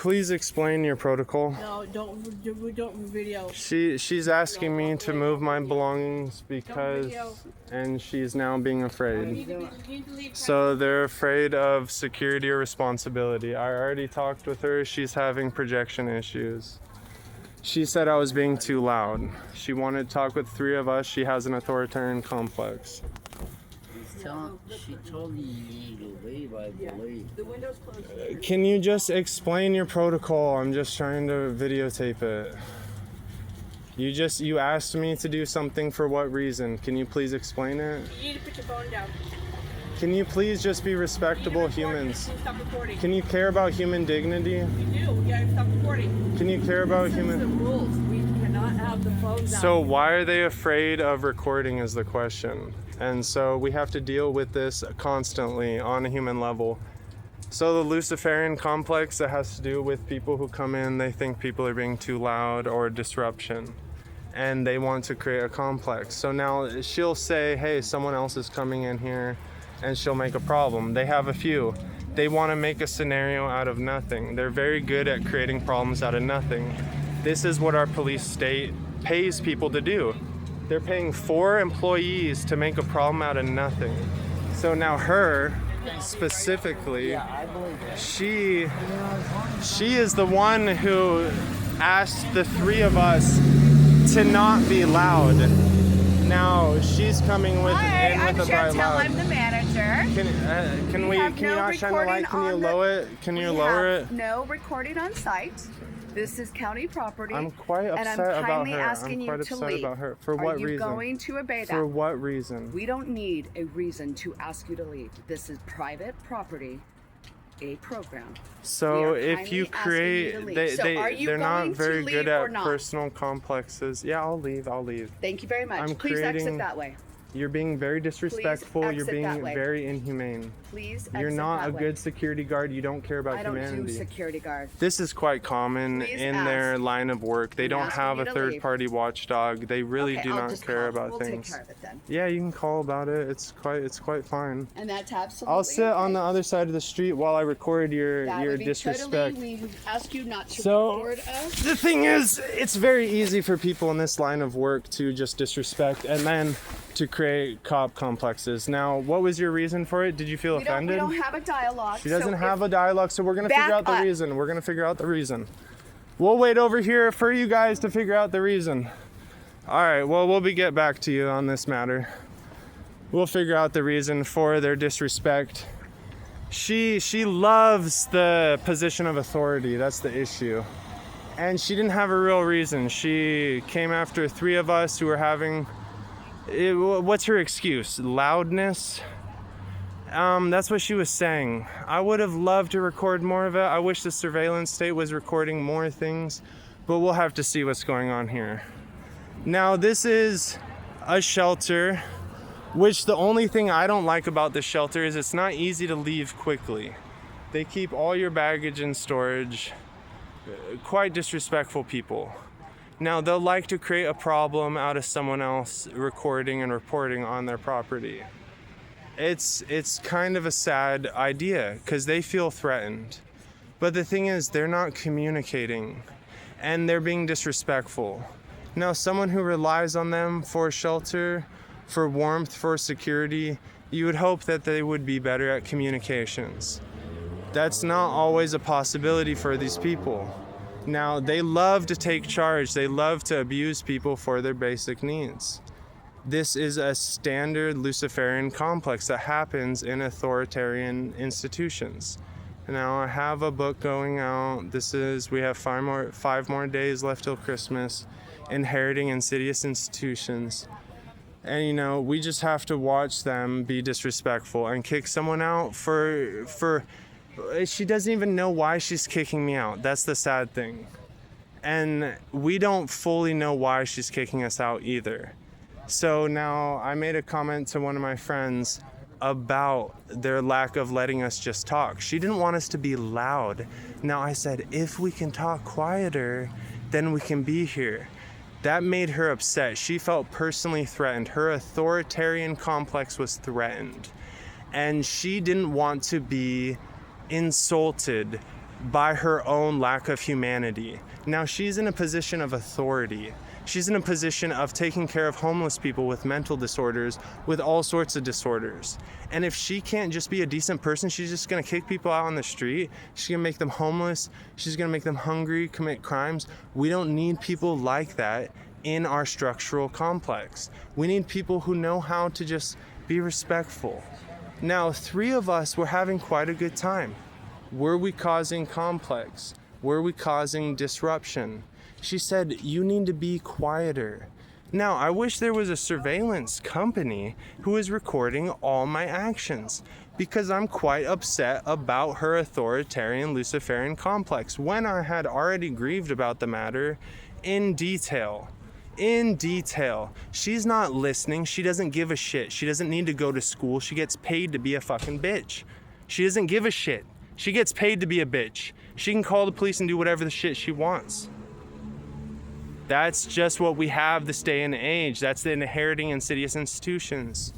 please explain your protocol? No, we don't video. She's asking me to move my belongings because, and she's now being afraid. So they're afraid of security or responsibility. I already talked with her. She's having projection issues. She said I was being too loud. She wanted to talk with 3 of us. She has an authoritarian complex. She told me you need to leave, I believe. The window's closed. Can you just explain your protocol? I'm just trying to videotape it. You asked me to do something for what reason? Can you please explain it? You need to put your phone down. Can you please just be respectable humans? Stop recording. Can you care about human dignity? You do. You gotta stop recording. Can you care about This is the human... rules. We cannot have the phones out. So why are they afraid of recording is the question. And so we have to deal with this constantly on a human level. So the Luciferian complex, that has to do with people who come in, they think people are being too loud or disruption. And they want to create a complex. So now she'll say, hey, someone else is coming in here, and she'll make a problem. They have a few. They want to make a scenario out of nothing. They're very good at creating problems out of nothing. This is what our police state pays people to do. They're paying 4 employees to make a problem out of nothing. So now her, specifically, she is the one who asked the 3 of us to not be loud. Now she's coming with Hi, in I'm with a bright Chantel. loud. I'm the manager. Can We you have no not shine the light? recording Can you on the- lower it? Can you We lower it? have no recording on site. This is county property. I'm quite and upset I'm about kindly her. asking I'm you quite to upset leave. about her. For Are what you reason? going to obey that? For what reason? We don't need a reason to ask you to leave. This is private property, a program. So We are if you kindly asking create, you to leave. So are you they're not going to very leave good or at not? personal complexes. Yeah, I'll leave. I'll leave. Thank you very much. I'm Please creating- exit that way. You're being very disrespectful. You're exit being that way. very inhumane. Please You're exit not that a way. good security guard. You don't care about I don't do humanity. security guard. This is quite common Please in their ask. line of work. They I'm don't asking have you a to third-party watchdog. They really Okay, do I'll not just care call. about We'll things. take care of it then. Yeah, you can call about it. It's quite fine. And that's absolutely I'll sit on the okay. other side of the street while I record your That would be disrespect. Totally, we would ask you not to So record us. the thing is, it's very easy for people in this line of work to just disrespect and then to create cop complexes. Now, what was your reason for it? Did you feel We offended? don't have a dialogue. She doesn't so have if- a dialogue, so we're gonna figure Back out the up. reason. We're gonna figure out the reason. We'll wait over here for you guys to figure out the reason. All right, well, we'll get back to you on this matter. We'll figure out the reason for their disrespect. She loves the position of authority. That's the issue. And she didn't have a real reason. She came after 3 of us who were having... what's her excuse? Loudness? That's what she was saying. I would have loved to record more of it. I wish the surveillance state was recording more things, but we'll have to see what's going on here. Now, this is a shelter, which the only thing I don't like about this shelter is it's not easy to leave quickly. They keep all your baggage in storage. Quite disrespectful people. Now, they'll like to create a problem out of someone else recording and reporting on their property. It's kind of a sad idea because they feel threatened. But the thing is, they're not communicating and they're being disrespectful. Now, someone who relies on them for shelter, for warmth, for security, you would hope that they would be better at communications. That's not always a possibility for these people. Now, they love to take charge. They love to abuse people for their basic needs. This is a standard Luciferian complex that happens in authoritarian institutions. Now, I have a book going out. We have 5 more days left till Christmas. Inheriting Insidious Institutions. And we just have to watch them be disrespectful and kick someone out for she doesn't even know why she's kicking me out. That's the sad thing. And we don't fully know why she's kicking us out either. So now I made a comment to one of my friends about their lack of letting us just talk. She didn't want us to be loud. Now I said, if we can talk quieter, then we can be here. That made her upset. She felt personally threatened. Her authoritarian complex was threatened. And she didn't want to be insulted by her own lack of humanity. Now she's in a position of authority. She's in a position of taking care of homeless people with mental disorders, with all sorts of disorders. And if she can't just be a decent person, she's just gonna kick people out on the street. She's gonna make them homeless. She's gonna make them hungry, commit crimes. We don't need people like that in our structural complex. We need people who know how to just be respectful. Now, 3 of us were having quite a good time. Were we causing complex? Were we causing disruption? She said, you need to be quieter. Now, I wish there was a surveillance company who is recording all my actions, because I'm quite upset about her authoritarian Luciferian complex when I had already grieved about the matter in detail. In detail. She's not listening. She doesn't give a shit. She doesn't need to go to school. She gets paid to be a fucking bitch. She doesn't give a shit. She gets paid to be a bitch. She can call the police and do whatever the shit she wants. That's just what we have this day and age. That's the inheriting insidious institutions.